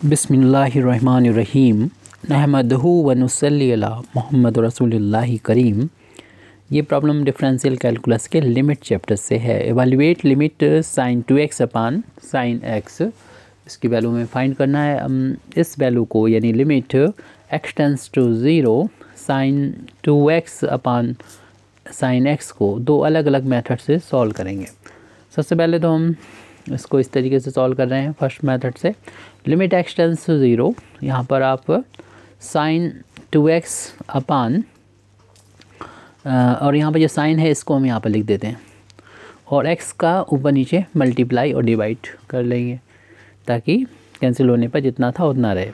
बिस्मिल्लाहिर्रहमानिर्रहीम नहमदहु व नुसल्ली अला मुहम्मद रसूलिल्लाहि करीम। ये प्रॉब्लम डिफरेंशियल कैलकुलस के लिमिट चैप्टर से है। Evaluate limit sine 2x upon sine x, इसकी वैल्यू में फाइंड करना है। इस वैल्यू को यानी limit x tends to 0 sine 2x upon sine x को दो अलग अलग मेथड से सॉल्व करेंगे। सबसे पहले तो हम इसको इस तरीके से सॉल्व कर रहे हैं। फर्स्ट मेथड से लिमिट x टेंस टू 0, यहाँ पर आप साइन 2x अपान और यहाँ पर जो साइन है इसको हम यहाँ पर लिख देते हैं और x का ऊपर नीचे मल्टीप्लाई और डिवाइड कर लेंगे ताकि कैंसिल होने पर जितना था उतना रहे।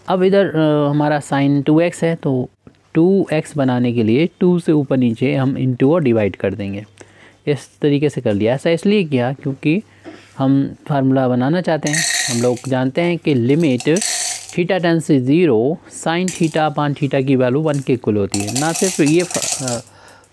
अब इधर हमारा साइन 2x है तो 2x बनाने के लिए 2 से ऊपर नीचे हम इंटू और डिवाइड कर देंगे। इस तरीके से कर लिया। ऐसा इसलिए किया क्योंकि हम फार्मूला बनाना चाहते हैं। हम लोग जानते हैं कि लिमिट थीटा टेंस से 0 साइन थीटा अपान थीटा की वैल्यू 1 के इक्वल होती है। ना सिर्फ ये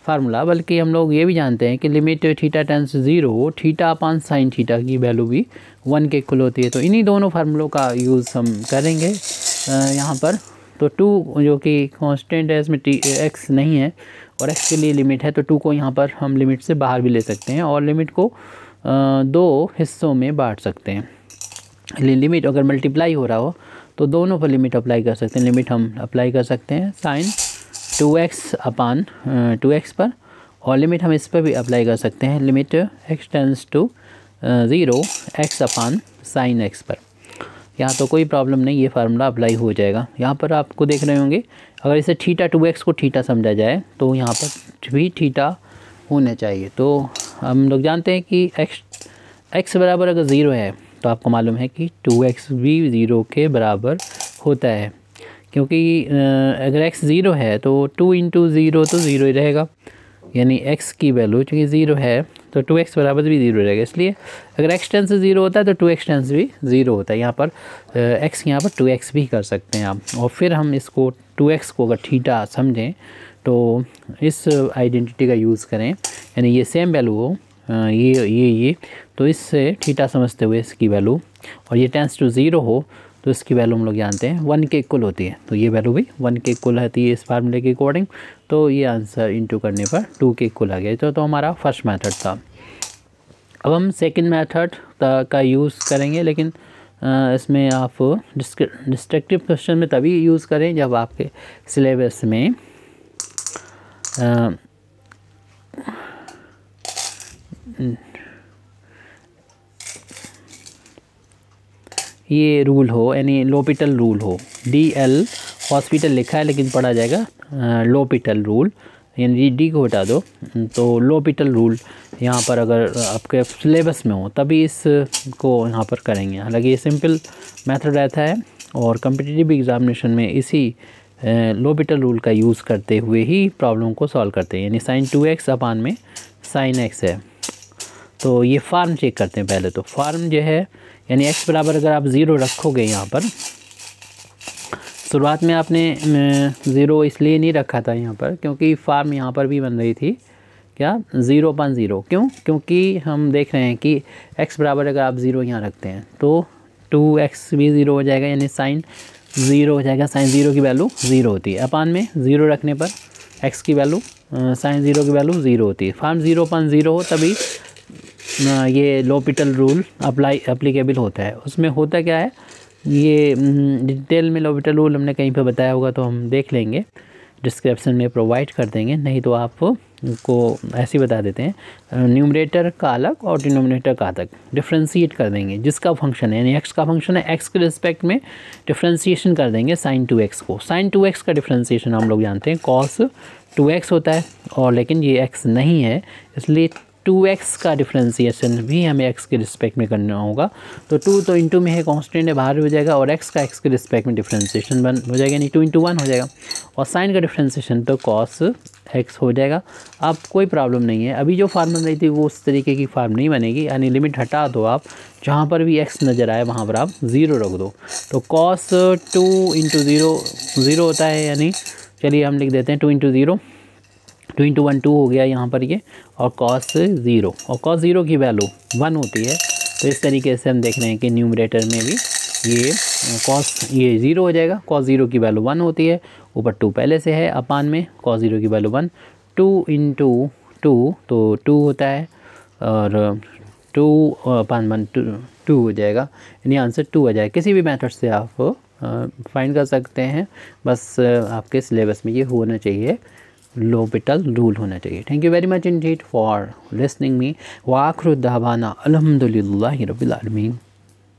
फार्मूला बल्कि हम लोग ये भी जानते हैं कि लिमिट थीटा टेंस से 0 थीटा अपान साइन थीटा की वैल्यू भी 1 के इक्वल होती है। तो इन्हीं दोनों फार्मूलों का यूज़ हम करेंगे यहाँ पर। तो 2 जो कि कांस्टेंट है, इसमें x नहीं है और x के लिए लिमिट है, तो 2 को यहाँ पर हम लिमिट से बाहर भी ले सकते हैं और लिमिट को 2 हिस्सों में बांट सकते हैं। लिमिट अगर मल्टीप्लाई हो रहा हो तो दोनों पर लिमिट अप्लाई कर सकते हैं। लिमिट हम अप्लाई कर सकते हैं साइन 2x अपान 2x पर और लिमिट हम इस पर भी अप्लाई कर सकते हैं, limit x tends to 0 x upon sine x पर। यहाँ तो कोई प्रॉब्लम नहीं, ये फार्मूला अप्लाई हो जाएगा। यहाँ पर आपको देख रहे होंगे अगर इसे थीटा 2x को थीटा समझा जाए तो यहाँ पर भी थीटा होना चाहिए। तो हम लोग जानते हैं कि x बराबर अगर 0 है तो आपको मालूम है कि 2x भी 0 के बराबर होता है, क्योंकि अगर x 0 है तो 2 इंटू 0 तो 0 ही रहेगा, यानी x की वैल्यू चूँकि 0 है तो 2x बराबर भी 0 रहेगा। इसलिए अगर x टेंस से 0 होता है तो 2x टेंस भी 0 होता है। यहाँ पर x यहाँ पर 2x भी कर सकते हैं आप। और फिर हम इसको 2x को अगर थीटा समझें तो इस आइडेंटिटी का यूज़ करें, यानी ये सेम वैल्यू हो ये तो इससे थीटा समझते हुए इसकी वैल्यू, और ये टेंस टू 0 हो तो इसकी वैल्यू हम लोग जानते हैं 1 के इक्वल होती है। तो ये वैल्यू भी 1 के इक्वल होती है इस फार्मूले के अकॉर्डिंग। तो ये आंसर इंटू करने पर 2 के इक्वल आ गया। तो हमारा फर्स्ट मेथड था। अब हम सेकंड मेथड का यूज़ करेंगे, लेकिन इसमें आप डिस्ट्रक्टिव क्वेश्चन में तभी यूज़ करें जब आपके सिलेबस में ये रूल हो, यानी लोपिटल रूल हो। DL हॉस्पिटल लिखा है लेकिन पढ़ा जाएगा लोपिटल रूल, यानी D को हटा दो तो लोपिटल रूल यहाँ पर अगर आपके सिलेबस में हो तभी इसको यहाँ पर करेंगे। हालांकि ये सिंपल मेथड रहता है और कॉम्पिटिटिव एग्जामिनेशन में इसी लोपिटल रूल का यूज़ करते हुए ही प्रॉब्लम को सॉल्व करते हैं। यानी साइन 2x अपान में साइन x है तो ये फार्म चेक करते हैं पहले। तो फार्म जो है यानी x बराबर अगर आप 0 रखोगे, यहाँ पर शुरुआत में आपने 0 इसलिए नहीं रखा था यहाँ पर क्योंकि फार्म यहाँ पर भी बन रही थी क्या 0/0। क्यों? क्योंकि हम देख रहे हैं कि x बराबर अगर आप 0 यहाँ रखते हैं तो 2x भी 0 हो जाएगा, यानी साइन 0 हो जाएगा। साइन 0 की वैल्यू 0 होती है। अपान में 0 रखने पर x की वैल्यू साइन 0 की वैल्यू 0 होती है। फार्म 0/0 हो तभी ये लोपिटल रूल अप्लीकेबल होता है। उसमें होता क्या है, ये डिटेल में लोपिटल रूल हमने कहीं पे बताया होगा तो हम देख लेंगे, डिस्क्रिप्शन में प्रोवाइड कर देंगे, नहीं तो आपको ऐसे ही बता देते हैं। न्यूमरेटर का अलग और डिनोमिनेटर का अलग डिफ्रेंशिएट कर देंगे। जिसका फंक्शन है यानी x का फंक्शन है, x के रिस्पेक्ट में डिफ्रेंशिएशन कर देंगे साइन 2x को। साइन 2x का डिफ्रेंशिएशन हम लोग जानते हैं cos 2x होता है, और लेकिन ये x नहीं है इसलिए 2x का डिफ्रेंशिएशन भी हमें x के रिस्पेक्ट में करना होगा। तो 2 तो इंटू में है, कांस्टेंट है, बाहर हो जाएगा, और x का x के रिस्पेक्ट में डिफ्रेंशिएशन हो जाएगा, यानी 2 इंटू 1 हो जाएगा। और साइन का डिफ्रेंशिएशन तो cos x हो जाएगा। अब कोई प्रॉब्लम नहीं है, अभी जो फार्मूला नहीं थी वो उस तरीके की फार्म नहीं बनेगी, यानी लिमिट हटा दो आप, जहाँ पर भी x नज़र आए वहाँ पर आप 0 रख दो। तो cos 2 इंटू 0 होता है, यानी चलिए हम लिख देते हैं 2 इंटू 0, 2 इंटू 1 2 हो गया यहाँ पर ये, और cos 0, और cos 0 की वैल्यू 1 होती है। तो इस तरीके से हम देख रहे हैं कि न्यूमरेटर में भी ये कॉस ये 0 हो जाएगा, कॉस 0 की वैल्यू 1 होती है, ऊपर 2 पहले से है, अपान में कॉस 0 की वैल्यू 1, 2 इंटू 2 तो 2 होता है और 2 अपान 1 2 हो जाएगा, यानी आंसर 2 आ जाएगा। किसी भी मेथड से आप फाइंड कर सकते हैं, बस आपके सिलेबस में ये होना चाहिए, लोपिटल रूल होना चाहिए। Thank you very much Indeed for listening me. व आखिर दावाना अल्हम्दुलिल्लाहि रब्बिल आलमीन।